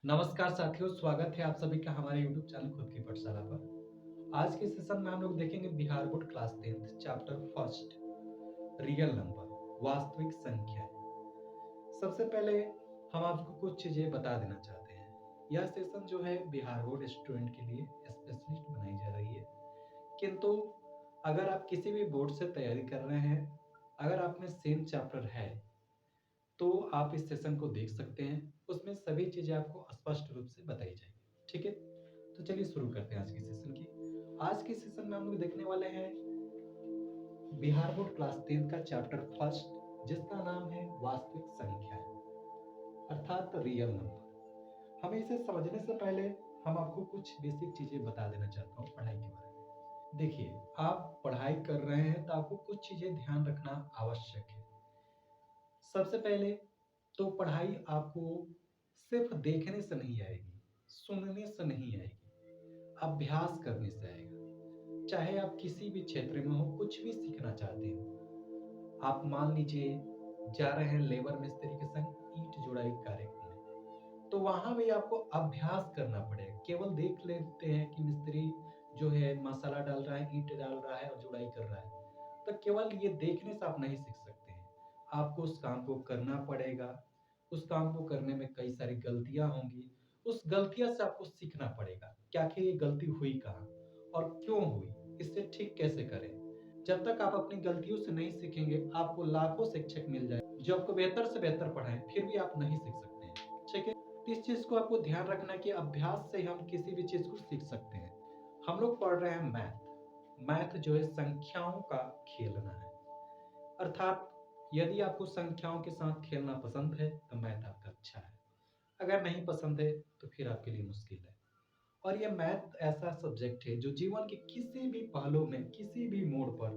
नमस्कार साथियों, स्वागत है आप सभी का हमारे YouTube चैनल खुद की पाठशाला पर। आज के सेशन में हम लोग देखेंगे Bihar board class 10th chapter first real number वास्तविक संख्या। सबसे पहले हम आपको कुछ चीजें बता देना चाहते हैं। यह सेशन जो है बिहार बोर्ड स्टूडेंट के लिए स्पेशलिस्ट बनाई जा रही है, किंतु अगर आप किसी भी बोर्ड से तैयारी कर रहे हैं, अगर आप में सेम चैप्टर है तो आप इस सेशन को देख सकते हैं। उसमें सभी चीजें आपको स्पष्ट रूप से बताई जाएगी। ठीक है, तो चलिए शुरू करते हैं आज के सेशन की। आज के सेशन में हम लोग देखने वाले हैं बिहार बोर्ड क्लास 10 का चैप्टर फर्स्ट, जिसका नाम है वास्तविक संख्या अर्थात रियल नंबर। हमें इसे समझने से पहले हम आपको कुछ बेसिक चीजें बता देना चाहता हूँ पढ़ाई के बारे में। देखिए, आप पढ़ाई कर रहे हैं तो आपको कुछ चीजें ध्यान रखना आवश्यक है। सबसे पहले तो पढ़ाई आपको सिर्फ देखने से नहीं आएगी, सुनने से नहीं आएगी, अभ्यास करने से आएगा। चाहे आप किसी भी क्षेत्र में हो, कुछ भी सीखना चाहते हो, आप मान लीजिए जा रहे हैं लेबर मिस्त्री के संग ईंट जुड़ाई कार्य करने, तो वहां भी आपको अभ्यास करना पड़ेगा। केवल देख लेते हैं कि मिस्त्री जो है मसाला डाल रहा है, ईंट डाल रहा है और जुड़ाई कर रहा है, तो केवल ये देखने से आप नहीं सीख सकते हैं। आपको उस काम को करना पड़ेगा। उस काम को करने में कई सारी गलतियां होंगी। उस गलतियां से आपको सीखना पड़ेगा कि आखिर ये गलती हुई कहाँ और क्यों हुई, इससे ठीक कैसे करें। जब तक आप अपनी गलतियों से नहीं सीखेंगे, आपको लाखों शिक्षक मिल जाए जो आपको बेहतर से बेहतर पढ़ाएं, फिर भी आप नहीं सीख सकते हैं। ठीक है, तो इस चीज को आपको ध्यान रखना कि अभ्यास से हम किसी भी चीज को सीख सकते हैं। हम लोग पढ़ रहे हैं मैथ। मैथ जो है संख्याओं का खेलना है, अर्थात यदि आपको संख्याओं के साथ खेलना पसंद है तो मैथ आपका अच्छा है। अगर नहीं पसंद है तो फिर आपके लिए मुश्किल है। और यह मैथ ऐसा सब्जेक्ट है जो जीवन के किसी भी पहलू में, किसी भी मोड़ पर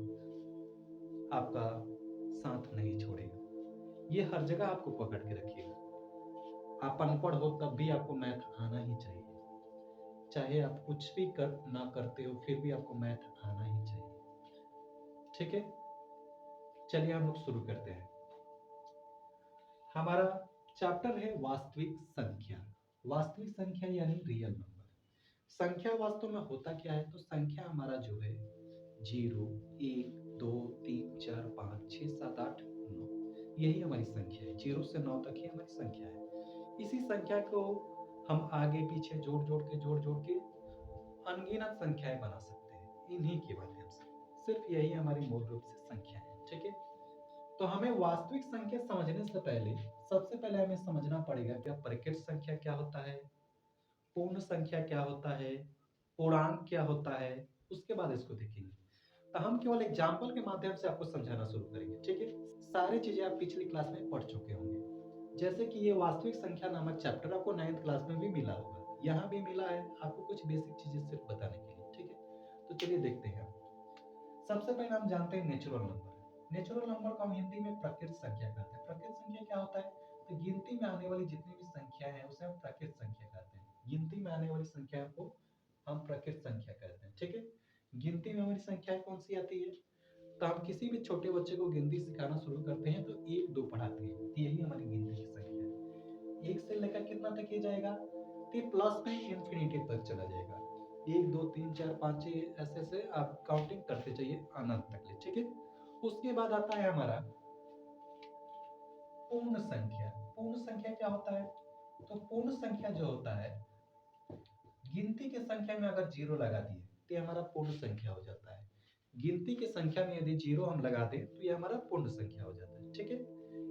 आपका साथ नहीं छोड़ेगा। ये हर जगह आपको पकड़ के रखिएगा। आप अनपढ़ हो तब भी आपको मैथ आना ही चाहिए। चाहे आप कुछ भी कर ना करते हो, फिर भी आपको मैथ आना ही चाहिए। ठीक है, चलिए हम लोग शुरू करते हैं। हमारा चैप्टर है वास्तविक संख्या। वास्तविक संख्या यानी रियल नंबर। संख्या वास्तव में होता क्या है? तो संख्या हमारा जो है 0, 1, 2, 3, 4, 5, 6, 7, 8, 9, यही हमारी संख्या है। 0 से 9 तक ही हमारी संख्या है। इसी संख्या को हम आगे पीछे जोड़ जोड़ के अनगिनत संख्याएं बना सकते हैं इन्हीं के माध्यम से। सिर्फ यही हमारी मूल रूप से संख्या है। ठीक है, तो हमें वास्तविक संख्या समझने से पहले सबसे पहले हमें समझना पड़ेगा कि प्रकृत संख्या क्या होता है, पूर्ण संख्या क्या होता है, पूर्णांक क्या होता है। उसके बाद इसको देखेंगे। तो हम केवल एग्जाम्पल के माध्यम से आपको समझाना शुरू करेंगे। ठीक है, सारी चीजें आप पिछली क्लास में पढ़ चुके होंगे। जैसे कि ये वास्तविक संख्या नामक चैप्टर आपको 9th क्लास में भी मिला होगा, यहाँ भी मिला है। आपको कुछ बेसिक चीजें सिर्फ बताने के लिए। ठीक है, तो चलिए देखते हैं। सबसे पहले हम जानते हैं नेचुरल नंबर। नेचुरल नंबर को हम हिंदी में प्राकृत संख्या कहते हैं। प्राकृत संख्या क्या होता है? तो गिनती में आने वाली जितनी भी संख्या है उसे हम प्राकृत संख्या कहते हैं। गिनती में आने वाली संख्या को हम प्राकृत संख्या कहते हैं। ठीक है, गिनती में हमारी संख्या कौन सी आती है? तो हम किसी भी छोटे बच्चे को गिनती सिखाना शुरू करते हैं तो 1 2 पढ़ाते हैं, तो यही हमारी गिनती की संख्या है। 1 से लेकर कितना तक ये जाएगा? तो प्लस में इंफिनिटी तक चला जाएगा। 1 2 3 4 5 6 ऐसे ऐसे आप काउंटिंग करते जाइए अनंत तक ले। ठीक है, उसके बाद आता है हमारा पूर्ण संख्या। पूर्ण संख्या क्या होता है? तो पूर्ण संख्या जो होता है, गिनती की संख्या में अगर 0 लगा दिए तो ये हमारा पूर्ण संख्या हो जाता है। गिनती की संख्या में यदि 0 हम लगा दें तो ये हमारा पूर्ण संख्या हो जाता है। ठीक है,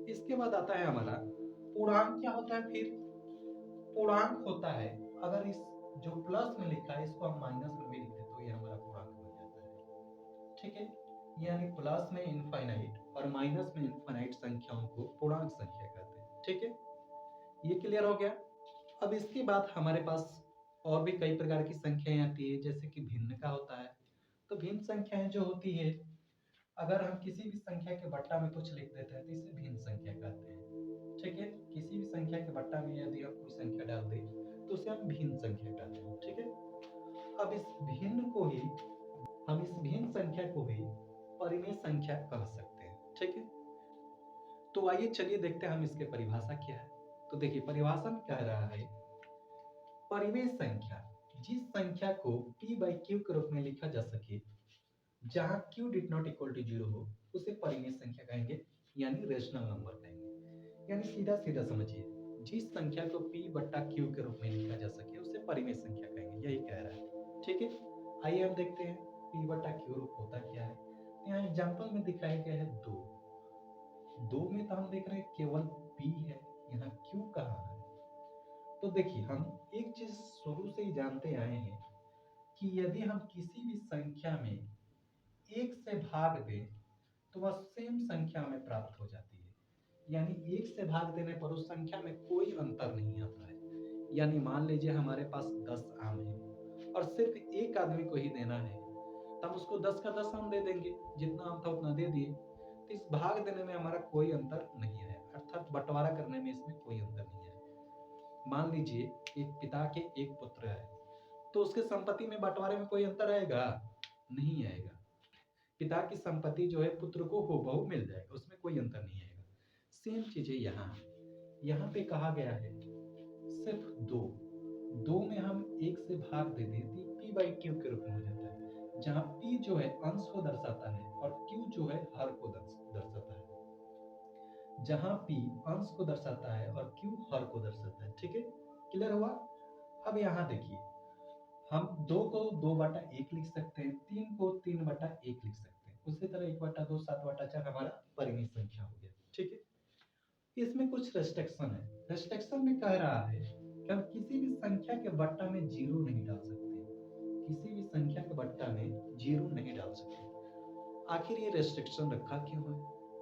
इसके बाद आता है हमारा पूर्णांक। क्या होता है फिर? पूर्णांक होता है, अगर इस जो प्लस में लिखा है इसको हम माइनस में भी लिख दे तो ये हमारा पूर्णांक बन जाता है। ठीक है, यानी प्लस में इनफाइनाइट और माइनस में इनफाइनाइट संख्याओं को पूर्णांक संख्या कहते हैं। ठीक है, ये क्लियर हो गया। अब इसके बाद हमारे पास और भी कई प्रकार की संख्याएं आती है, जैसे कि भिन्न का होता है। तो भिन्न संख्याएं जो होती है, अगर हम किसी भी संख्या के बट्टा में कुछ लिख देते हैं तो इसे भिन्न संख्या कहते हैं। ठीक है, किसी भी संख्या के बट्टा में यदि हम कोई संख्या डाल दें तो उसे हम भिन्न संख्या कहते हैं। ठीक है, अब इस भिन्न को ही हम इस भिन्न संख्या को भी परिमेय संख्या कह सकते हैं। ठीक है, तो आइए चलिए देखते हैं हम इसके परिभाषा क्या है। तो देखिए परिभाषा में कह रहा है परिमेय संख्या, जिस संख्या को p by q के रूप में लिखा जा सके, जहां q did not equal to 0 हो, उसे परिमेय संख्या कहेंगे, यानी रेशनल नंबर कहेंगे। यानी सीधा सीधा समझिए, जिस संख्या को p बट्टा q के रूप में लिखा जा सके उसे परिमेय संख्या कहेंगे, यही कह रहा है। ठीक है, आइए हम देखते हैं p बट्टा q रूप होता क्या है। यहाँ एग्जाम्पल में दिखाया गया है 2 में तो हम देख रहे हैं केवल p है, यहाँ q कहाँ है। तो देखिए, हम एक चीज शुरू से ही जानते आए हैं कि यदि हम किसी भी संख्या में एक से भाग दें तो वह सेम संख्या में प्राप्त हो जाती है, यानी एक से भाग देने पर उस संख्या में कोई अंतर नहीं आता है। यानी मान लीजिए हमारे पास 10 आम है और सिर्फ एक आदमी को ही देना है, तो हम उसको 10 का 10 आम दे देंगे, जितना आम था उतना दे दिए। तो इस भाग देने में हमारा कोई अंतर नहीं है, अर्थात बंटवारा करने में इसमें कोई अंतर नहीं है। मान लीजिए एक पिता के एक पुत्र है, तो उसके संपत्ति में बंटवारे में कोई अंतर आएगा? नहीं आएगा। पिता की संपत्ति जो है पुत्र को हूबहू मिल जाएगा, उसमें कोई अंतर नहीं आएगा। सेम चीजें यहाँ पे कहा गया है सिर्फ 2 में हम एक से भाग दे देते p by q के रूप में हो जाता है, जहां p जो है अंश को दर्शाता है और q जो है हर को दर्शाता है। जहां p अंश को दर्शाता है और q हर को दर्शाता है। ठीक है, क्लियर हुआ? अब यहाँ देखिए, हम 2 को 2/1 लिख सकते हैं, 3 को 3/1 लिख सकते हैं। उसी तरह 1/2 7/4 हमारा परिमेय संख्या हो गया। ठीक है, इसमें कुछ रेस्ट्रिक्शन है। रेस्ट्रिक्शन में कह रहा है कि हम किसी भी संख्या के बट्टा में 0 नहीं डाल सकते, किसी भी संख्या के बट्टा में 0 नहीं डाल सकते। आखिर ये रेस्ट्रिक्शन रखा क्यों है,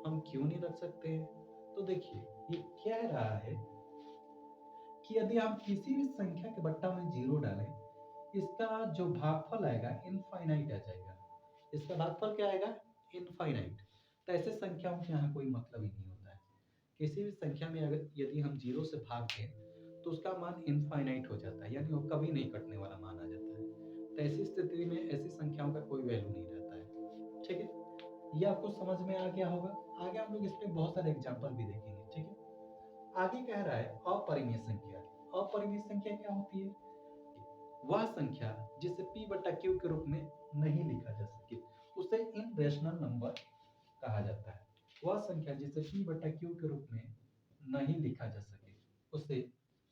हम क्यों नहीं रख सकते हैं? तो देखिए, ये कह रहा है कि यदि हम किसी भी संख्या के बट्टा में 0 डालें, इसका जो भागफल आएगा इनफाइनाइट आ जाएगा। इसका भागफल क्या आएगा? इनफाइनाइट। तो ऐसे संख्याओं के यहाँ कोई मतलब ही नहीं होता है। किसी भी संख्या में अगर यदि हम 0 से भाग दें तो उसका मान इनफाइनाइट हो जाता है, यानी वो कभी नहीं कटने वाला मान आ जाता है। तो ऐसी स्थिति में ऐसी संख्याओं का कोई वैल्यू नहीं रहता है। ठीक है, ये आपको समझ में आ गया होगा। आगे हम लोग इस पे बहुत सारे एग्जाम्पल भी देखेंगे। ठीक है, आगे कह रहा है अपरिमेय संख्या। अपरिमेय संख्या क्या होती है? वह संख्या जिसे p बटा q के रूप में नहीं लिखा जा सके उसे इनरेशनल नंबर कहा जाता है। वह संख्या जिसे p बटा q के रूप में नहीं लिखा जा सके उसे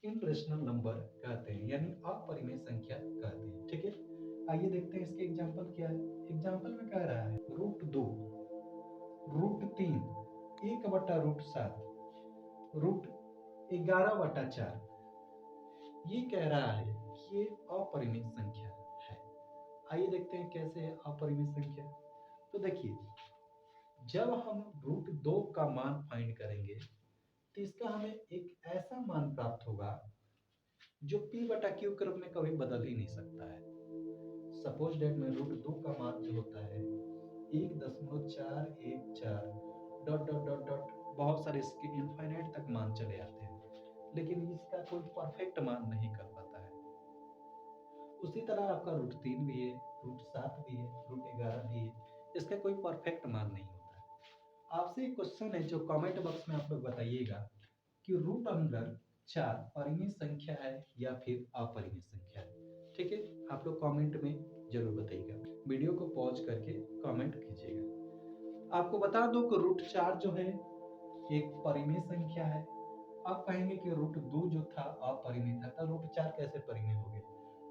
इनरेशनल नंबर कहते हैं, यानी अपरिमेय संख्या कहते हैं। ठीक है, आइए देखते हैं इसके एग्जांपल क्या है। एग्जांपल में कह रहा है √2, √3, 1/√7, √11/4। ये कह रहा है कि ये अपरिमेय संख्या है। आइए देखते हैं कैसे है अपरिमेय संख्या। तो देखिए, जब हम √2 का मान फाइंड करेंगे तो इसका हमें एक ऐसा मान प्राप्त होगा जो p बटा q के रूप में कभी बदल ही नहीं सकता है। सपोज डेट में √2 का मान जो होता है 1.414 डॉट डॉट डॉट डॉट, बहुत सारे इसके इनफाइनाइट तक मान चले आते हैं, लेकिन इसका कोई परफेक्ट मान नहीं कर पाता है। उसी तरह आपका √3 भी है, √7 भी है, √11 भी है, इसका कोई परफेक्ट मान नहीं होता है। आपसे एक क्वेश्चन है जो कमेंट बॉक्स में आप लोग बताइएगा कि √4 परिमेय संख्या है या फिर अपरिमेय संख्या है। ठीक है, आप लोग कमेंट में जरूर बताइएगा। वीडियो को पॉज करके कमेंट कीजिएगा। आपको बता दो कि √4 जो है एक परिमेय संख्या है। आप कहेंगे कि √2 जो था अपरिमेय था, तो √4 कैसे परिमेय हो गया?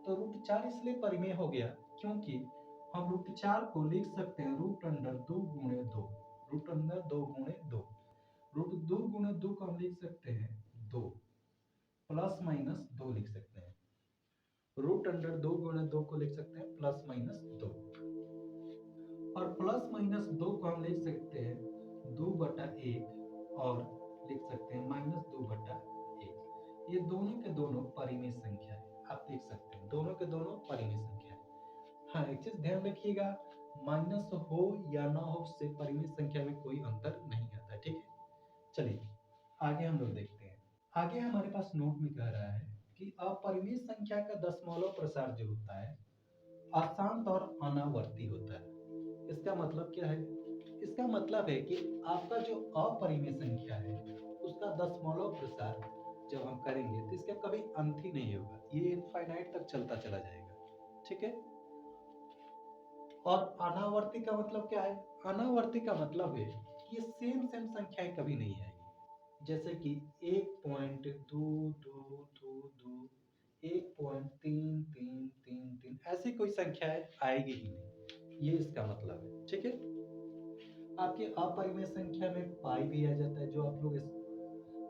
तो √4 इसलिए परिमेय हो गया क्योंकि हम √4 को लिख सकते हैं √2 गुणे 2, √2 गुणे 2, √2 गुणे 2 को हम लिख सकते हैं 2, प्लस माइनस 2 लिख सकते हैं। √2 गुणे 2 को लिख सकते हैं प्लस माइनस 2, और प्लस माइनस 2 को हम लिख सकते हैं 2/1 और लिख सकते हैं -2/1। ये दोनों के दोनों परिमेय संख्या है। आप देख सकते हैं दोनों के दोनों परिमेय संख्या है। हाँ, एक चीज ध्यान रखिएगा, माइनस हो या ना हो उससे परिमेय संख्या में कोई अंतर नहीं आता। ठीक है, चलिए आगे हम लोग देखते हैं। आगे हमारे पास नोट में कह रहा है कि अपरिमेय संख्या का दशमलव प्रसार जो होता है अशांत और अनावर्ती होता है। इसका मतलब क्या है? इसका मतलब है कि आपका जो अपरिमेय संख्या है उसका दशमलव प्रसार जब हम करेंगे तो इसका कभी अंत ही नहीं होगा, ये इनफाइनाइट तक चलता चला जाएगा। ठीक है। और अनावर्ती का मतलब क्या है? अनावर्ती का मतलब है कि ये सेम सेम संख्याएं कभी नहीं आएगी। जैसे कि 1.2222, 1.3333, ऐसी कोई संख्याएं आएगी ही नहीं, ये इसका मतलब है। ठीक है। आपकी अपरिमेय संख्या में पाई भी आ जाता है, जो आप लोग इस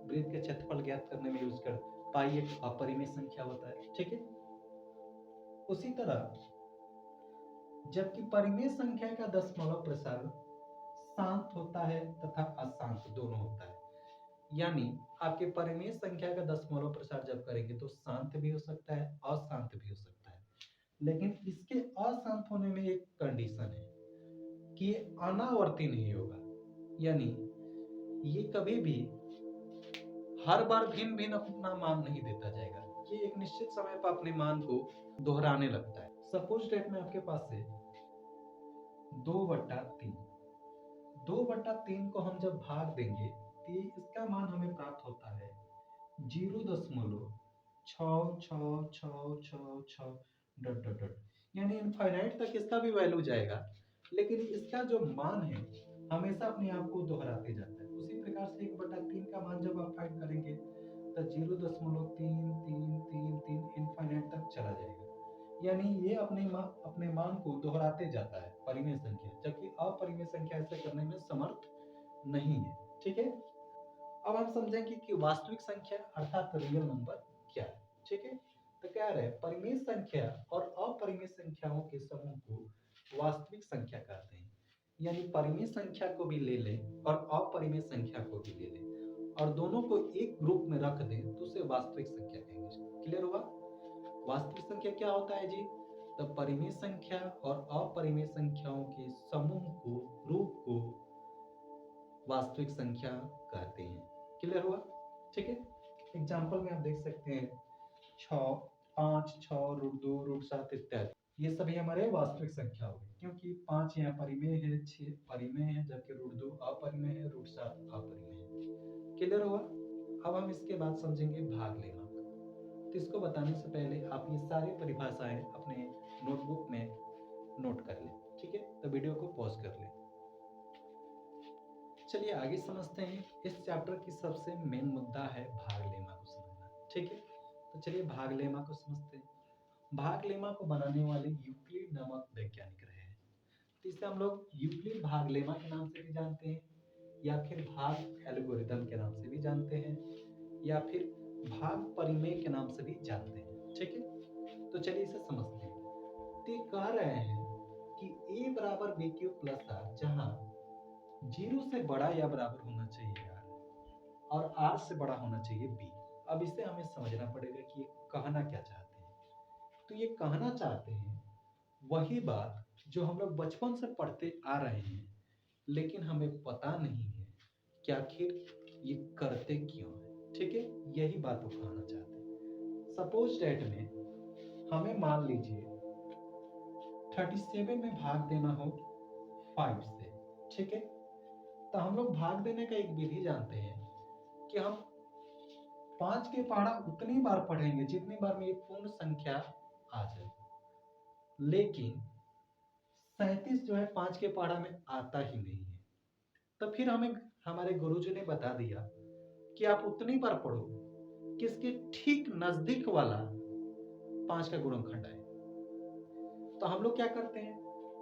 वृत्त के क्षेत्रफल ज्ञात करने में यूज करते हैं। पाई एक अपरिमेय संख्या होता है। ठीक है। उसी तरह जबकि परिमेय संख्या का दशमलव प्रसारण शांत होता है तथा अशांत दोनों होता है। यानी आपके परिमेय संख्या का दशमलव प्रसार जब करेंगे तो शांत भी हो सकता है, अशांत भी हो सकता है। लेकिन इसके अशांत होने में एक कंडीशन है कि ये अनावर्ती नहीं होगा। यानी ये कभी भी हर बार भिन्न भिन्न अपना मान नहीं देता जाएगा, ये एक निश्चित समय पर अपने मान को दोहराने लगता है। सपोज डेट में आपके पास है 2/3। 2/3 को हम जब भाग देंगे तो इसका मान हमें प्राप्त होता है 0.6666 डॉट डॉट डॉट, यानी इनफाइनाइट तक इसका भी वैल्यू जाएगा, लेकिन इसका जो मान है हमेशा अपने आप को दोहराते जाता है। उसी प्रकार से 1/3 का मान जब आप फाइंड करेंगे तो 0.3333 इनफाइनाइट तक चला जाएगा। यानी ये अपने मान को दोहराते जाता है परिमेय संख्या, जबकि अपरिमेय संख्या ऐसे करने में समर्थ नहीं है। ठीक है। अब हम समझेंगे कि वास्तविक संख्या अर्थात रियल नंबर क्या है। ठीक है। तो कह रहे हैं परिमेय संख्या और अपरिमेय संख्याओं के समूह को वास्तविक संख्या कहते हैं। यानी परिमेय संख्या को भी ले लें और अपरिमेय संख्या को भी ले लें और दोनों को एक ग्रुप में रख दें तो उसे वास्तविक संख्या कहेंगे। क्लियर हुआ? वास्तविक संख्या क्या होता है जी? तो परिमेय संख्या और अपरिमेय संख्याओं के समूह को, रूप को वास्तविक संख्या कहते हैं। क्लियर हुआ? ठीक है। एग्जाम्पल में आप देख सकते हैं 6, 5, 6, √2, √7 इत्यादि, ये सभी हमारे वास्तविक संख्या हो गए, क्योंकि 5 यहाँ परिमेय है, 6 परिमेय है, जबकि √2 अपरिमेय है, √7 अपरिमेय है। क्लियर हुआ? अब हम इसके बाद समझेंगे भाग लेमा। तो इसको बताने से पहले आप ये सारी परिभाषाएं अपने नोटबुक में नोट कर लें। ठीक है। तो वीडियो को पॉज कर लें। चलिए आगे समझते हैं। इस चैप्टर की सबसे मेन मुद्दा है भाग लेमा को समझना। ठीक है। तो चलिए भाग लेमा को समझते हैं। भाग लेमा को बनाने वाले यूक्लिड नामक वैज्ञानिक रहे हैं। तो इसे हम लोग यूक्लिड भाग लेमा के नाम से भी जानते हैं, या फिर भाग एल्गोरिदम के नाम से भी जानते हैं, या फिर भाग परिमेय के नाम से भी जानते हैं। ठीक है। तो चलिए इसे समझते हैं। तो ये कह रहे हैं कि a बराबर b³ प्लस r, जहां 0 से बड़ा या बराबर होना चाहिए r और r से बड़ा होना चाहिए b। अब इसे हमें समझना पड़ेगा कि ये कहना क्या चाहते हैं। तो ये कहना चाहते हैं वही बात जो हम लोग बचपन से पढ़ते आ रहे हैं, लेकिन हमें पता नहीं है कि आखिर ये करते क्यों है। ठीक है। यही बात वो कहना चाहते हैं। सपोज डेट में हमें मान लीजिए 37 में भाग देना हो 5 से। ठीक है। तो हम लोग भाग देने का एक विधि जानते हैं कि हम 5 के पहाड़ा उतनी बार पढ़ेंगे जितनी बार में ये पूर्ण संख्या आ जाए, लेकिन 37 जो है 5 के पहाड़ा में आता ही नहीं है। तो फिर हमें हमारे गुरुजी ने बता दिया कि आप उतनी बार पढ़ो कि इसके ठीक नजदीक वाला 5 का गुणनखंड आए। तो हम लोग क्या करते हैं,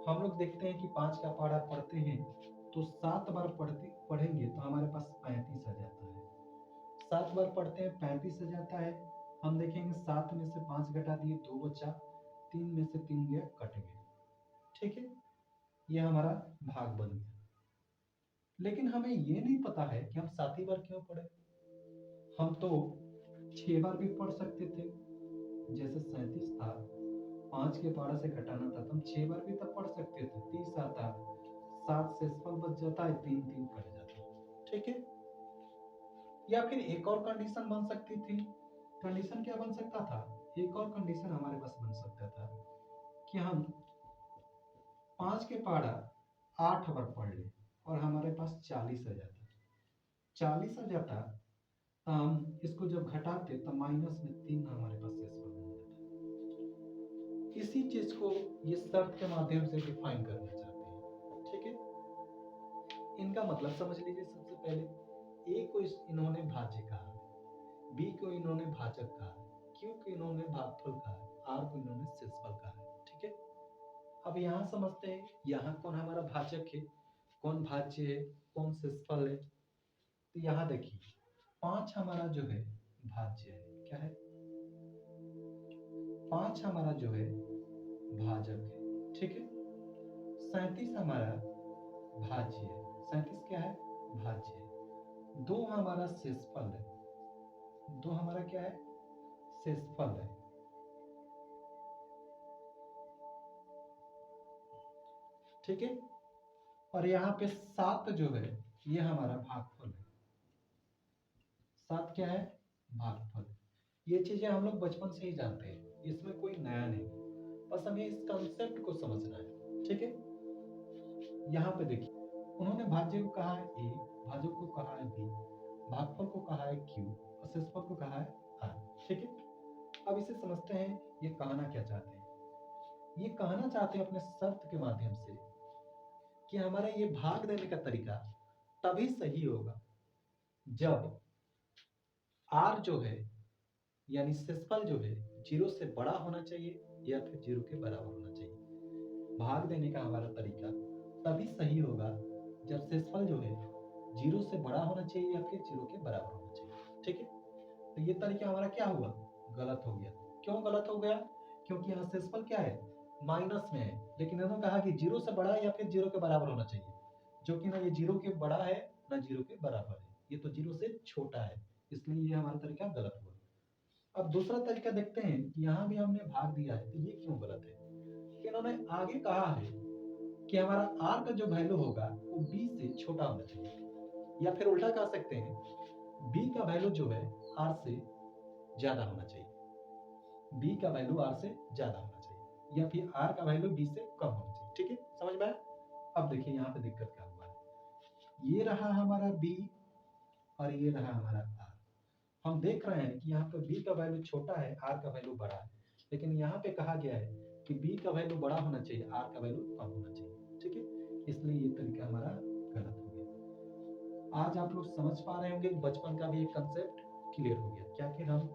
हम लोग देखते हैं कि 5 का पहाड़ा पढ़ते हैं तो 7 बार पढ़ेंगे तो हमारे पास 35 आ जाता है। 7 बार पढ़ते हैं 35 आ जाता है। हम देखेंगे 7 में से 5 घटा दिए 2 बचा, 3 में से 3 गया कट गया। ठीक है। ये हमारा भाग बन गया। लेकिन हमें ये नहीं पता है कि हम 7 ही बार क्यों पढ़े। हम तो 6 बार भी पढ़ सकते थे। जैसे 37 था, 5 के पहाड़ा से घटाना था तो हम 6 बार भी तब पढ़ सकते थे। 30 आता, 7 से फल बच जाता है, 3 3 कट जाता। ठीक है। या फिर एक और कंडीशन बन सकती थी। कंडीशन क्या बन सकता था? एक और कंडीशन हमारे पास बन सकता था कि हम 5 के पहाड़ा 8 बार पढ़ ले और हमारे पास 40 आ जाता। 40 आ जाता इसको जब घटाते तब माइनस में 3 हमारे पास शेषफल बन जाता है। इसी चीज को ये शर्त के माध्यम से डिफाइन करना चाहते हैं, ठीक है। इनका मतलब समझ लीजिए। सबसे पहले ए को इन्होंने भाज्य कहा, बी को इन्होंने भाजक कहा, क्यू को इन्होंने भागफल कहा, आर को इन्होंने शेषफल कहा, ठीक है। अब यहाँ समझते हैं यहाँ कौन हमारा भाजक है, कौन भाज्य है, कौन शेषफल है। तो यहाँ देखिए 5 हमारा जो है भाज्य है, क्या है, 5 हमारा जो है भाजक है, ठीक है। 37 हमारा भाज्य है, 37 क्या है, भाज्य है। 2 हमारा शेषफल है, 2 हमारा क्या है, शेषफल है, ठीक है। और यहाँ पे 7 जो है ये हमारा भागफल है, 7 क्या है, भागफल। ये चीजें हम लोग बचपन से ही जानते हैं, इसमें कोई नया नहीं, बस हमें इस कंसेप्ट को समझना है, ठीक है। यहाँ पे देखिए उन्होंने भाज्य को कहा है ए, भाजक को कहा है बी, भागफल को कहा है क्यू और शेषफल को कहा है आर, ठीक है। अब इसे समझते हैं ये कहना क्या चाहते हैं। ये कहना चाहते हैं अपने शर्त के माध्यम से कि हमारा ये भाग देने का तरीका तभी सही होगा जब आर जो है यानी शेषफल जो है 0 से बड़ा होना चाहिए या फिर 0 के बराबर होना चाहिए। भाग देने का हमारा तरीका तभी सही होगा जब शेषफल जो है 0 से बड़ा होना चाहिए या फिर 0 के बराबर होना चाहिए, ठीक है। तो ये तरीका हमारा क्या हुआ, गलत हो गया। क्यों गलत हो गया, क्योंकि यहाँ शेषफल क्या है, माइनस में है, लेकिन इन्होंने कहा कि 0 से बड़ा या फिर 0 के बराबर होना चाहिए, जो कि ना ये 0 के बड़ा है ना 0 के बराबर है, ये तो 0 से छोटा है, इसलिए ये हमारा तरीका गलत हुआ। अब दूसरा तरीका देखते हैं कि यहाँ भी हमने भाग दिया है, तो ये क्यों गलत है। कि इन्होंने आगे कहा है कि हमारा r का जो वैल्यू होगा वो b से छोटा होना चाहिए, या फिर उल्टा कह सकते हैं b का वैल्यू जो है r से ज्यादा होना चाहिए, b का वैल्यू r से ज्यादा होना चाहिए, या फिर r का वैल्यू b से कम होना चाहिए, ठीक है, समझ में आया। अब देखिए यहाँ पे दिक्कत क्या हुआ है, ये रहा हमारा b और ये रहा हमारा r। हम देख रहे हैं कि यहाँ पे b का वैल्यू छोटा है, r का वैल्यू बड़ा है, लेकिन यहाँ पे कहा गया है कि b का वैल्यू बड़ा होना चाहिए, r का वैल्यू कम होना चाहिए, ठीक है। इसलिए ये तरीका हमारा गलत हो गया। आज आप लोग समझ पा रहे होंगे, बचपन का भी एक कंसेप्ट क्लियर हो गया। क्या कि हम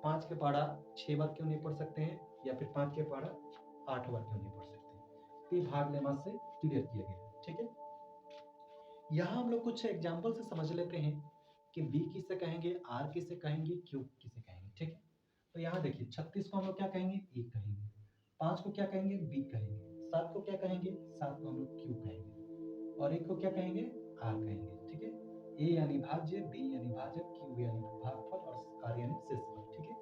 5 के पहाड़ा 6 बार क्यों नहीं पढ़ सकते हैं, या फिर 5 के पहाड़ा 8 बार क्यों नहीं पढ़ सकते, ये भाग लेमा से क्लियर किया गया, ठीक है। यहाँ हम लोग कुछ एग्जाम्पल से समझ लेते हैं कि b किसे कहेंगे, r किसे कहेंगे, q किसे कहेंगे, ठीक है। तो यहाँ देखिए 36 को हम लोग क्या कहेंगे, a कहेंगे, 5 को क्या कहेंगे, b कहेंगे, 7 को क्या कहेंगे, 7 को हम लोग q कहेंगे, और 1 को क्या कहेंगे, r कहेंगे, ठीक है। a यानी भाज्य, b यानी भाजक, q यानी भागफल और r यानी शेषफल, ठीक है।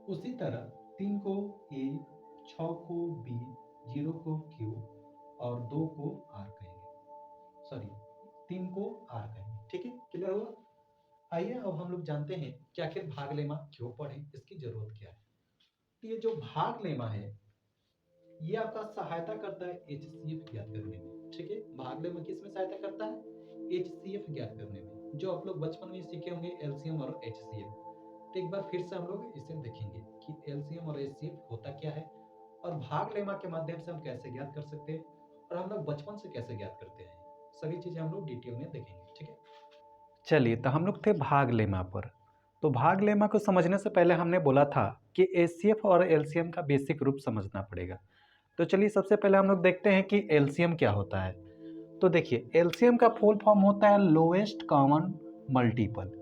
उसी तरह 3 को a, 6 को b, 0 को q और 2 को r कहेंगे, सॉरी 3 को r कहेंगे, ठीक है, क्लियर हुआ। आइए अब हम लोग जानते हैं कि आखिर भाग लेमा क्यों पढ़े, इसकी जरूरत क्या है। तो ये जो भाग लेमा है ये आपका सहायता करता है HCF ज्ञात करने में, ठीक है। भाग लेमा किस में सहायता करता है, HCF ज्ञात करने में, जो आप लोग बचपन में सीखे होंगे LCM और HCF। तो एक बार फिर से हम लोग इसे देखेंगे कि LCM और HCF होता क्या है, और भाग लेमा के माध्यम से हम कैसे ज्ञात कर सकते हैं, और हम लोग बचपन से कैसे ज्ञात करते हैं, सभी चीजें हम लोग डिटेल में देखेंगे, ठीक है। चलिए, तो हम लोग थे भाग लेमा पर। तो भाग लेमा को समझने से पहले हमने बोला था कि एचसीएफ और एलसीएम का बेसिक रूप समझना पड़ेगा। तो चलिए सबसे पहले हम लोग देखते हैं कि एलसीएम क्या होता है। तो देखिए एलसीएम का फुल फॉर्म होता है लोएस्ट कॉमन मल्टीपल,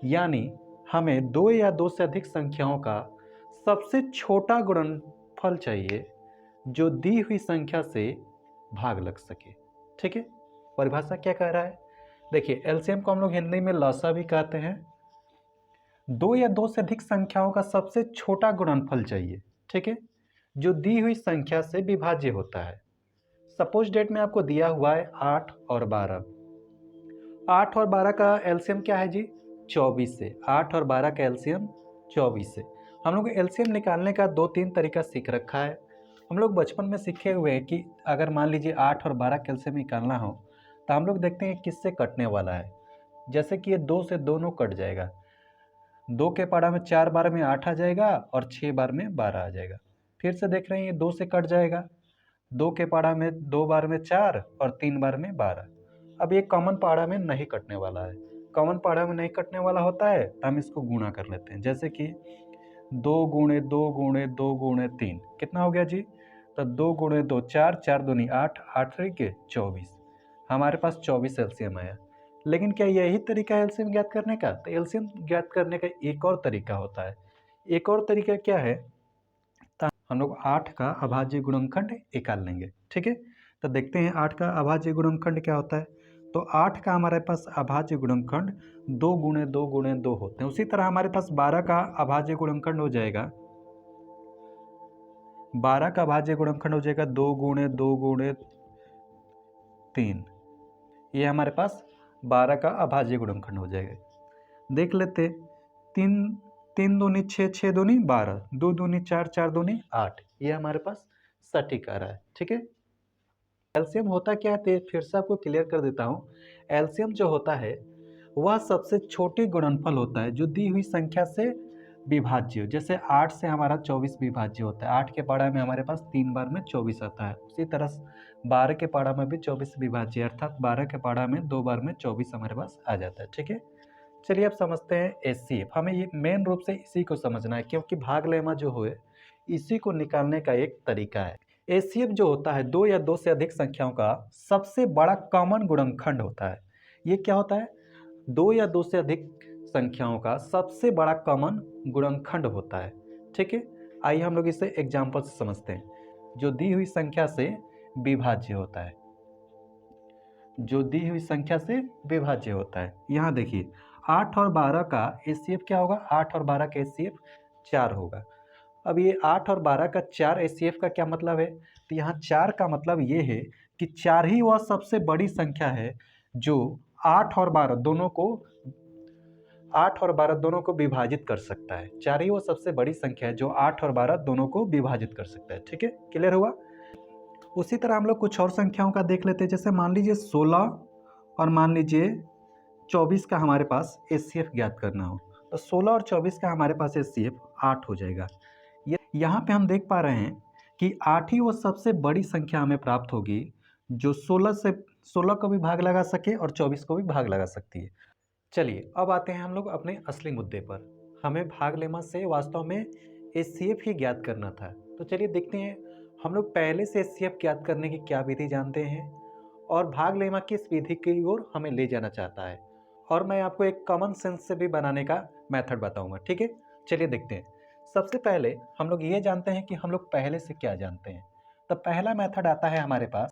यानी हमें 2 या 2 से अधिक संख्याओं का सबसे छोटा गुणनफल चाहिए जो दी हुई संख्या से भाग लग सके, ठीक है। परिभाषा क्या कह रहा है, देखिए एलसीएम को हम लोग हिंदी में लसा भी कहते हैं। 2 या 2 से अधिक संख्याओं का सबसे छोटा गुणनफल चाहिए, ठीक है, जो दी हुई संख्या से विभाज्य होता है। सपोज डेट में आपको दिया हुआ है 8 और 12। 8 और 12 का एलसीएम क्या है जी, 24 से। 8 और 12 का एलसीएम 24 से। हम लोग एलसीएम निकालने का 2-3 तरीका सीख रखा है। हम लोग बचपन में सीखे हुए हैं कि अगर मान लीजिए 8 और 12 का एलसीएम निकालना हो तो हम लोग देखते हैं किससे कटने वाला है। जैसे कि ये 2 से दोनों कट जाएगा, 2 के पाड़ा में 4 बार में 8 आ जाएगा और 6 बार में 12 आ जाएगा। फिर से देख रहे हैं ये 2 से कट जाएगा, 2 के पाड़ा में 2 बार में 4 और 3 बार में 12। अब ये कॉमन पाड़ा में नहीं कटने वाला है, कॉमन पाड़ा में नहीं कटने वाला होता है तो हम इसको गुणा कर लेते हैं। जैसे कि 2 गुणे 2 गुणे 2 गुणे 3 कितना हो गया जी? तो 2 गुणे 2 4, 4 दूनी 8, 8 के 24, हमारे पास 24 एलसीएम आया। लेकिन क्या यही तरीका है एलसीएम ज्ञात करने का? तो एलसीएम ज्ञात करने का एक और तरीका होता है। एक और तरीका क्या है? तो हम लोग 8 का अभाज्य गुणनखंड निकाल लेंगे, ठीक है। तो देखते हैं 8 का अभाज्य गुणनखंड क्या होता है। तो 8 का हमारे पास अभाज्य गुणनखंड 2 गुणे 2 गुणे 2 होते हैं। उसी तरह हमारे पास 12 का अभाज्य गुणनखंड हो जाएगा, 12 का अभाज्य गुणनखंड हो जाएगा 2 गुणे 2 गुणे 3। ये हमारे पास 12 का अभाज्य गुणनखंड हो जाएगा। देख लेते, 3 3 दूनी 6, 6 दूनी 12, 2 दूनी 4, 4 दूनी 8, ये हमारे पास सटीक आ रहा है, ठीक है। एलसीएम होता क्या है फिर से आपको क्लियर कर देता हूँ। एलसीएम जो होता है वह सबसे छोटी गुणनफल होता है जो दी हुई संख्या से विभाज्य हो। जैसे 8 से हमारा 24 विभाज्य होता है, 8 के पाड़ा में हमारे पास 3 बार में 24 आता है। उसी तरह 12 के पाड़ा में भी 24 विभाज्य, अर्थात 12 के पाड़ा में 2 बार में 24 हमारे पास आ जाता है, ठीक है। चलिए अब समझते हैं एचसीएफ। हमें ये मेन रूप से इसी को समझना है क्योंकि भाग लेमा जो है इसी को निकालने का एक तरीका है। एचसीएफ जो होता है 2 या 2 से अधिक संख्याओं का सबसे बड़ा कॉमन गुणनखंड होता है। ये क्या होता है? 2 या 2 से अधिक संख्याओं का सबसे बड़ा कॉमन गुणनखंड होता है, ठीक है। आइए हम लोग इसे एग्जाम्पल से समझते हैं। जो दी हुई संख्या से विभाज्य होता है, जो दी हुई संख्या से विभाज्य होता है। यहाँ देखिए 8 और 12 का एचसीएफ क्या होगा? 8 और 12 का एचसीएफ 4 होगा। अब ये 8 और 12 का 4 एचसीएफ का क्या मतलब है? तो यहाँ 4 का मतलब ये है कि 4 ही वह सबसे बड़ी संख्या है जो 8 और 12 दोनों को 8 और 12 दोनों को विभाजित कर सकता है। 4 ही वो सबसे बड़ी संख्या है जो 8 और 12 दोनों को विभाजित कर सकता है, ठीक है। क्लियर हुआ? उसी तरह हम लोग कुछ और संख्याओं का देख लेते हैं। जैसे मान लीजिए 16 और मान लीजिए 24 का हमारे पास एचसीएफ ज्ञात करना हो, तो 16 और 24 का हमारे पास एचसीएफ 8 हो जाएगा। यहाँ पे हम देख पा रहे हैं कि 8 ही वो सबसे बड़ी संख्या हमें प्राप्त होगी जो 16 को भी भाग लगा सके और 24 को भी भाग लगा सकती है। चलिए अब आते हैं हम लोग अपने असली मुद्दे पर। हमें भाग लेमा से वास्तव में एचसीएफ ही ज्ञात करना था। तो चलिए देखते हैं हम लोग पहले से एचसीएफ ज्ञात करने की क्या विधि जानते हैं और भाग लेमा किस विधि की ओर हमें ले जाना चाहता है, और मैं आपको एक कॉमन सेंस से भी बनाने का मेथड बताऊंगा, ठीक है। चलिए देखते हैं। सबसे पहले हम लोग ये जानते हैं कि हम लोग पहले से क्या जानते हैं। तो पहला मेथड आता है हमारे पास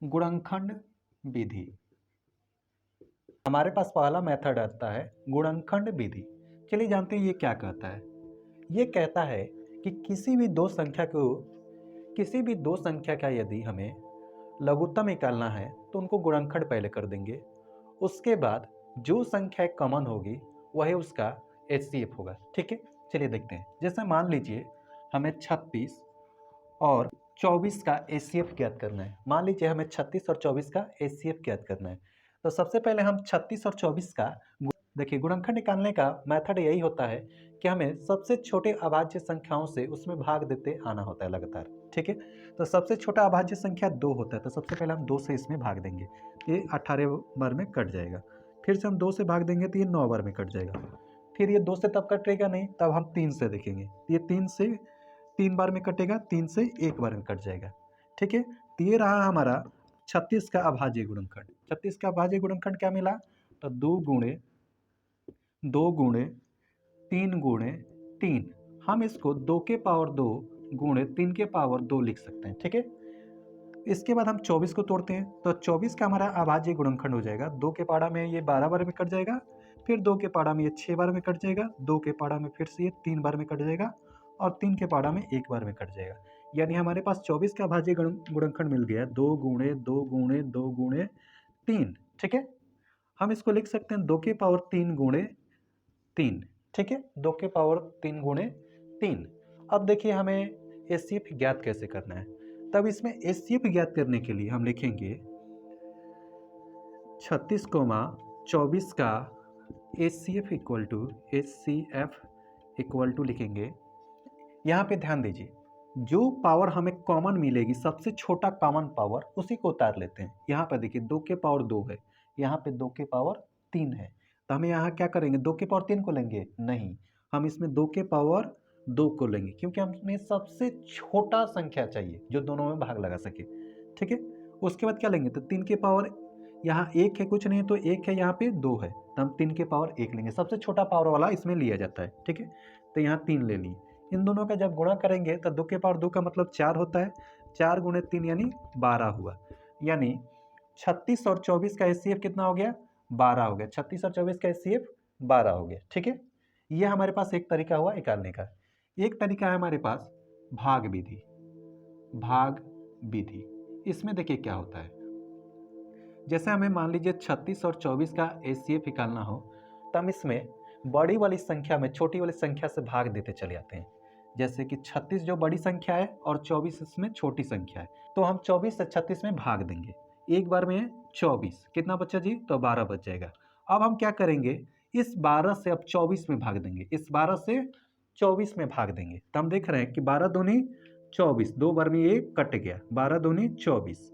गुणनखंड विधि। हमारे पास पहला मेथड आता है गुणनखंड विधि। चलिए जानते हैं ये क्या कहता है। ये कहता है कि किसी भी दो संख्या का यदि हमें लघुत्तम निकालना है तो उनको गुणनखंड पहले कर देंगे, उसके बाद जो संख्या कॉमन होगी वही उसका एचसीएफ होगा, ठीक है। चलिए देखते हैं। जैसे मान लीजिए हमें 36 और 24 का एचसीएफ ज्ञात करना है। मान लीजिए हमें 36 और 24 का एचसीएफ ज्ञात करना है। तो सबसे पहले हम 36 और 24 का देखिए गुणनखंड निकालने का मेथड यही होता है कि हमें सबसे छोटे अभाज्य संख्याओं से उसमें भाग देते आना होता है लगातार, ठीक है। तो सबसे छोटा अभाज्य संख्या 2 होता है, तो सबसे पहले हम 2 से इसमें भाग देंगे, ये 18 बार में कट जाएगा। फिर से हम 2 से भाग देंगे तो ये 9 बार में कट जाएगा। फिर ये 2 से तब कटेगा नहीं, तब हम 3 से देखेंगे, ये 3 से 3 बार में कटेगा, 3 से 1 बार में कट जाएगा, ठीक है। तो ये रहा हमारा 36 का अभाज्य गुणनखंड। 36 का अभाज्य गुणनखंड क्या मिला? तो 2 गुणे 3 गुणे 3। हम इसको 2 के पावर 2 गुणे 3 के पावर 2 लिख सकते हैं, ठीक है। इसके बाद हम 24 को तोड़ते हैं, तो 24 का हमारा अभाज्य गुणनखंड हो जाएगा। 2 के पाड़ा में ये 12 बार में कट जाएगा, फिर 2 के पाड़ा में ये 6 बार में कट जाएगा, 2 के पाड़ा में फिर से ये 3 बार में कट जाएगा और 3 के पाड़ा में 1 बार में कट जाएगा। यानी हमारे पास 24 का अभाज्य गुणनखंड मिल गया 2 गुणे 2 गुणे 2 गुणे 3, ठीक है। हम इसको लिख सकते हैं 2 के पावर 3 गुणे 3, ठीक है, 2 के पावर 3 गुणे 3। अब देखिए हमें एचसीएफ ज्ञात कैसे करना है। तब इसमें एचसीएफ ज्ञात करने के लिए हम लिखेंगे 36, 24 का HCF इक्वल टू लिखेंगे। यहाँ पे ध्यान दीजिए, जो पावर हमें कॉमन मिलेगी, सबसे छोटा कॉमन पावर, उसी को उतार लेते हैं। यहाँ पर देखिए 2 के पावर 2 है, यहाँ पे 2 के पावर 3 है, तो हमें यहाँ क्या करेंगे, 2 के पावर 3 को लेंगे? नहीं, हम इसमें 2 के पावर 2 को लेंगे, क्योंकि हमें सबसे छोटा संख्या चाहिए जो दोनों में भाग लगा सके। ठीक है, उसके बाद क्या लेंगे, तो 3 के पावर, यहाँ 1 है, कुछ नहीं तो 1 है, यहाँ पे 2 है, तो हम 3 के पावर 1 लेंगे, सबसे छोटा पावर वाला इसमें लिया जाता है। ठीक है, तो यहाँ 3 ले लिए। इन दोनों का जब गुणा करेंगे तो 2 के पावर 2 का मतलब 4 होता है, 4 गुणे 3 यानी 12 हुआ। यानी 36 और 24 का HCF कितना हो गया? 12 हो गया। 36 और 24 का HCF 12 हो गया। ठीक है, ये हमारे पास एक तरीका हुआ निकालने का। एक तरीका है हमारे पास भाग विधि। भाग विधि, इसमें देखिए क्या होता है, जैसे हमें मान लीजिए 36 और 24 का HCF निकालना हो, तो हम इसमें बड़ी वाली संख्या में छोटी वाली संख्या से भाग देते चले जाते हैं। जैसे कि 36 जो बड़ी संख्या है और 24 इसमें छोटी संख्या है, तो हम 24 से 36 में भाग देंगे। एक बार में 24, कितना बचा जी? तो 12 बच जाएगा। अब हम क्या करेंगे, इस 12 से अब 24 में भाग देंगे, इस 12 से 24 में भाग देंगे। तो हम देख रहे हैं कि 12 दूनी 24, 2 बार में ये कट गया, 12 दूनी 24,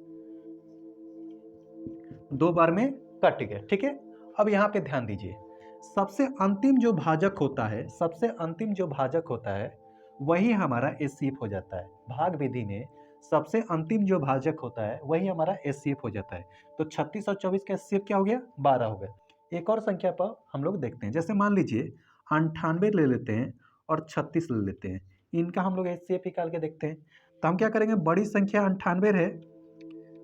2 बार में कट गया। ठीक है, अब यहाँ पे ध्यान दीजिए, सबसे अंतिम जो भाजक होता है, सबसे अंतिम जो भाजक होता है वही हमारा HCF हो जाता है। भाग विधि में सबसे अंतिम जो भाजक होता है वही हमारा HCF हो जाता है। तो 36 और 24 का HCF क्या हो गया? 12 हो गया। एक और संख्या पर हम लोग देखते हैं, जैसे मान लीजिए 98 ले लेते हैं और 36 ले लेते हैं, इनका हम लोग HCF निकाल के देखते हैं। तो हम क्या करेंगे, बड़ी संख्या 98 है,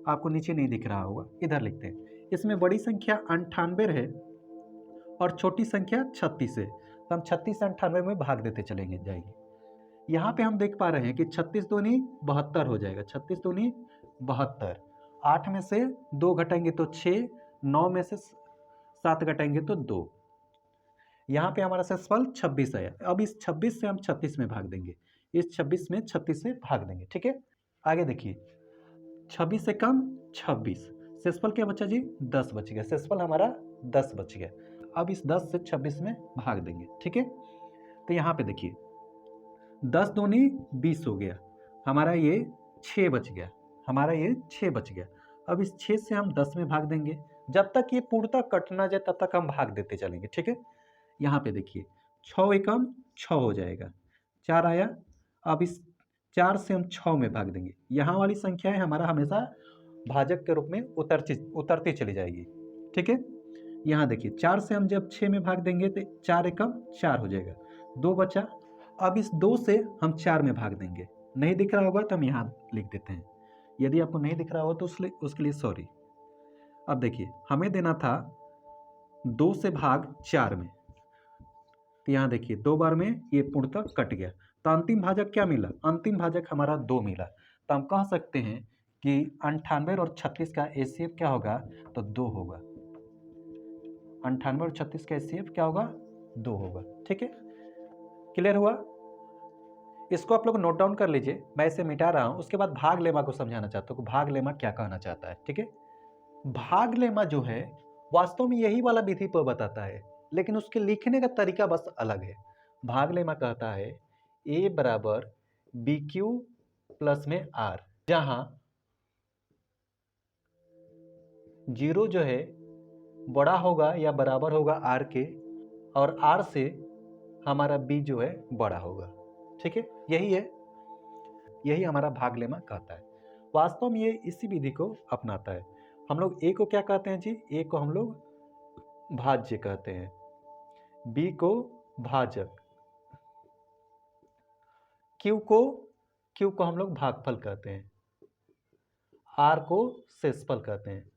आपको नीचे नहीं दिख रहा होगा, इधर लिखते हैं। इसमें बड़ी संख्या 98 है और छोटी संख्या 36 है, तो हम 36 से 98 में भाग देते चलेंगे जाएंगे। यहाँ पे हम देख पा रहे हैं कि 36 दूनी 72 हो जाएगा, 36 दूनी 72, 8 में से 2 घटाएंगे तो 6, 9 में से 7 घटाएंगे तो 2, यहाँ पे हमारा शेषफल 26 आया। अब इस 26 से हम 36 में भाग देंगे, इस 26 में 36 से भाग देंगे। ठीक है, आगे देखिए, 26 से कम 26, शेषफल क्या बचा जी? 10 बच गया, शेषफल हमारा 10 बच गया। अब इस 10 से 26 में भाग देंगे। ठीक है, तो यहाँ पे देखिए 10 दूनी 20 हो गया, हमारा ये 6 बच गया, हमारा ये 6 बच गया। अब इस 6 से हम 10 में भाग देंगे, जब तक ये पूर्णतः कट ना जाए तब तक हम भाग देते चलेंगे। ठीक है, यहाँ पे देखिए 6 एकम 6 हो जाएगा, 4 आया। अब इस 4 से हम 6 में भाग देंगे, यहाँ वाली संख्या है हमारा हमेशा भाजक के रूप में उतरती चली जाएगी। ठीक है, यहाँ देखिए 4 से हम जब 6 में भाग देंगे तो 4 एकम 4 हो जाएगा, 2 बचा। अब इस 2 से हम 4 में भाग देंगे, नहीं दिख रहा होगा तो हम यहाँ लिख देते हैं, यदि आपको नहीं दिख रहा हो तो उसके लिए सॉरी। अब देखिए हमें देना था 2 से भाग 4 में, तो यहाँ देखिए 2 बार में ये पूर्णतः कट गया, तो अंतिम भाजक क्या मिला? अंतिम भाजक हमारा 2 मिला। तो हम कह सकते हैं कि 98 और 36 का HCF क्या होगा? तो 2 होगा। 98 और 36 का HCF क्या होगा? 2 होगा। ठीक है, क्लियर हुआ? इसको आप लोग नोट डाउन कर लीजिए, मैं इसे मिटा रहा हूं, उसके बाद भाग लेमा को समझाना चाहता हूं कि भाग लेमा क्या कहना चाहता है। ठीक है, भाग लेमा जो है वास्तव में यही वाला विधि पर बताता है, लेकिन उसके लिखने का तरीका बस अलग है। भाग लेमा कहता है A बराबर BQ प्लस में R, जहां 0 जो है बड़ा होगा या बराबर होगा R के, और R से हमारा B जो है बड़ा होगा। ठीक है, यही हमारा भाग लेमा कहता है। वास्तव में ये इसी विधि को अपनाता है। हम लोग A को क्या कहते हैं जी? A को हम लोग भाज्य कहते हैं, B को भाजक, Q को हम लोग भागफल कहते हैं, R को शेषफल कहते हैं।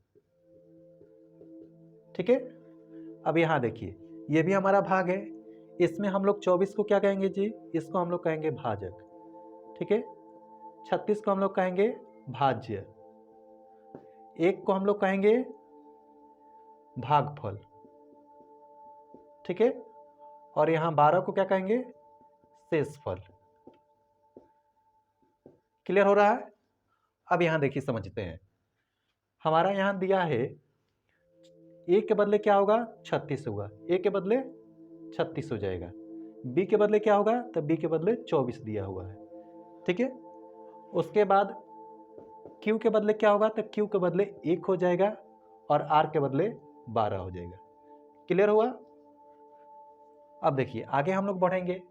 ठीक है, अब यहाँ देखिए ये भी हमारा भाग है, इसमें हम लोग 24 को क्या कहेंगे जी? इसको हम लोग कहेंगे भाजक। ठीक है, 36 को हम लोग कहेंगे भाज्य, 1 को हम लोग कहेंगे भागफल। ठीक है, और यहाँ 12 को क्या कहेंगे? शेषफल। क्लियर हो रहा है? अब यहाँ देखिए समझते हैं, हमारा यहाँ दिया है ए के बदले क्या होगा 36 होगा, ए के बदले 36 हो जाएगा, बी के बदले क्या होगा तो बी के बदले 24 दिया हुआ है, ठीक है। उसके बाद क्यू के बदले क्या होगा तो क्यू के बदले 1 हो जाएगा और आर के बदले 12 हो जाएगा। क्लियर हुआ। अब देखिए आगे हम लोग बढ़ेंगे,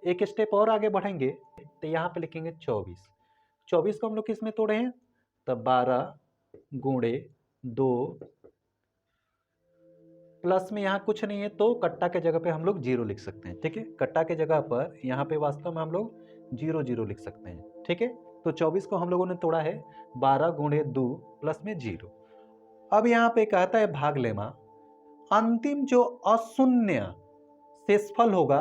एक स्टेप और आगे बढ़ेंगे तो यहाँ पे लिखेंगे 24 को हम लोग किस में तोड़े हैं तो 12 गुणे 2 प्लस में यहाँ कुछ नहीं है तो कट्टा के जगह पे हम लोग 0 लिख सकते हैं, ठीक है। कट्टा के जगह पर यहाँ पे वास्तव में हम लोग 0 लिख सकते हैं, ठीक है। तो 24 को हम लोगों ने तोड़ा है 12 गुणे 2 प्लस में 0। अब यहाँ पे कहता है भाग लेमा, अंतिम जो अशून्य शेषफल होगा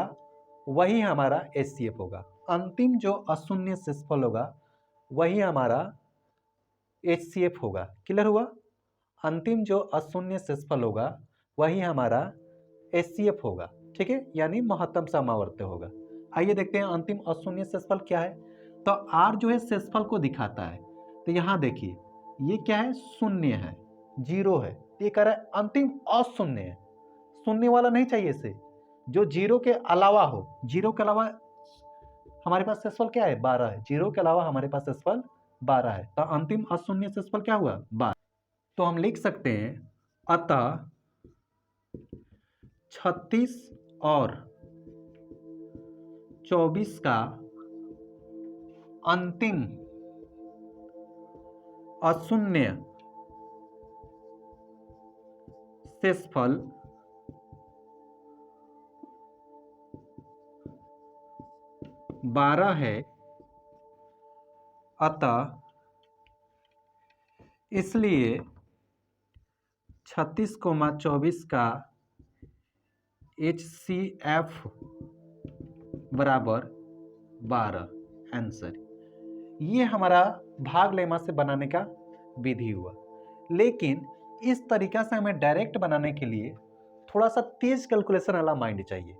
वही हमारा एचसीएफ होगा। अंतिम जो अशून्य शेषफल होगा वही हमारा एचसीएफ होगा। क्लियर हुआ। अंतिम जो अशून्य शेषफल होगा वही हमारा एचसीएफ होगा, ठीक है, यानी महत्तम सामर्थ्य होगा। आइए देखते हैं अंतिम अशून्य शेषफल क्या है। तो आर जो है शेषफल को दिखाता है, तो यहां देखिए ये क्या है, शून्य है, 0 है। ये कह रहा है अंतिम अशून्य है, शून्य वाला नहीं चाहिए इसे, जो 0 के अलावा हो। 0 के अलावा हमारे पास शेषफल क्या है 12 है, 0 के अलावा हमारे पास शेषफल 12 है। तो अंतिम अशून्य शेषफल क्या हुआ 12। तो हम लिख सकते हैं अतः 36 और 24 का अंतिम अशून्य शेषफल 12 है। अतः इसलिए 36,24 का HCF बराबर 12 आंसर। ये हमारा भाग लेमा से बनाने का विधि हुआ। लेकिन इस तरीका से हमें डायरेक्ट बनाने के लिए थोड़ा सा तेज कैलकुलेशन वाला माइंड चाहिए,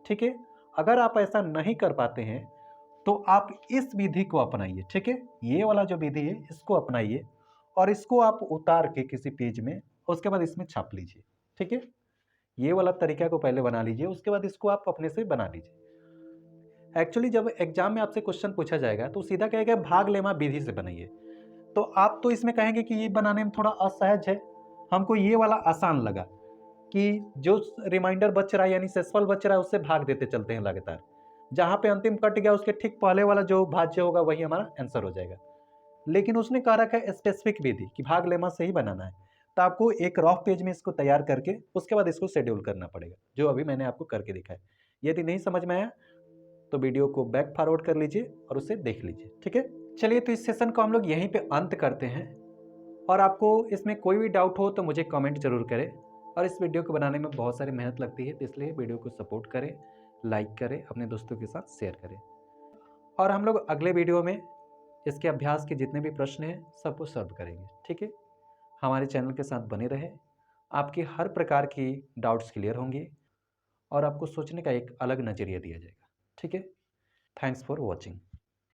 ठीक है। अगर आप ऐसा नहीं कर पाते हैं तो आप इस विधि को अपनाइए, ठीक है। ये वाला जो विधि है इसको अपनाइए और इसको आप उतार के किसी पेज में, उसके बाद इसमें छाप लीजिए, ठीक है। ये वाला तरीका को पहले बना लीजिए, उसके बाद इसको आप अपने से बना लीजिए। एक्चुअली जब एग्जाम में आपसे क्वेश्चन पूछा जाएगा तो सीधा कहेगा भाग लेमा विधि से बनाइए, तो आप तो इसमें कहेंगे कि ये बनाने में थोड़ा असहज है। हमको ये वाला आसान लगा कि जो रिमाइंडर बच रहा है यानी शेषफल बच रहा है उससे भाग देते चलते हैं लगातार, जहां पे अंतिम कट गया उसके ठीक पहले वाला जो भाज्य होगा वही हमारा आंसर हो जाएगा। लेकिन उसने कहा रखा है स्पेसिफिक विधि कि भाग लेमा से ही बनाना है, तो आपको एक रफ पेज में इसको तैयार करके उसके बाद इसको शेड्यूल करना पड़ेगा, जो अभी मैंने आपको करके दिखाया। यदि नहीं समझ में आया तो वीडियो को बैक फॉरवर्ड कर लीजिए और उसे देख लीजिए, ठीक है। चलिए तो इस सेशन को हम लोग यहीं पे अंत करते हैं, और आपको इसमें कोई भी डाउट हो तो मुझे कमेंट जरूर करें। और इस वीडियो को बनाने में बहुत सारी मेहनत लगती है, तो इसलिए वीडियो को सपोर्ट करें, लाइक करें, अपने दोस्तों के साथ शेयर करें। और हम लोग अगले वीडियो में इसके अभ्यास के जितने भी प्रश्न हैं सबको सॉल्व करेंगे, ठीक है। हमारे चैनल के साथ बने रहे, आपकी हर प्रकार की डाउट्स क्लियर होंगे और आपको सोचने का एक अलग नज़रिया दिया जाएगा, ठीक है। Thanks for watching.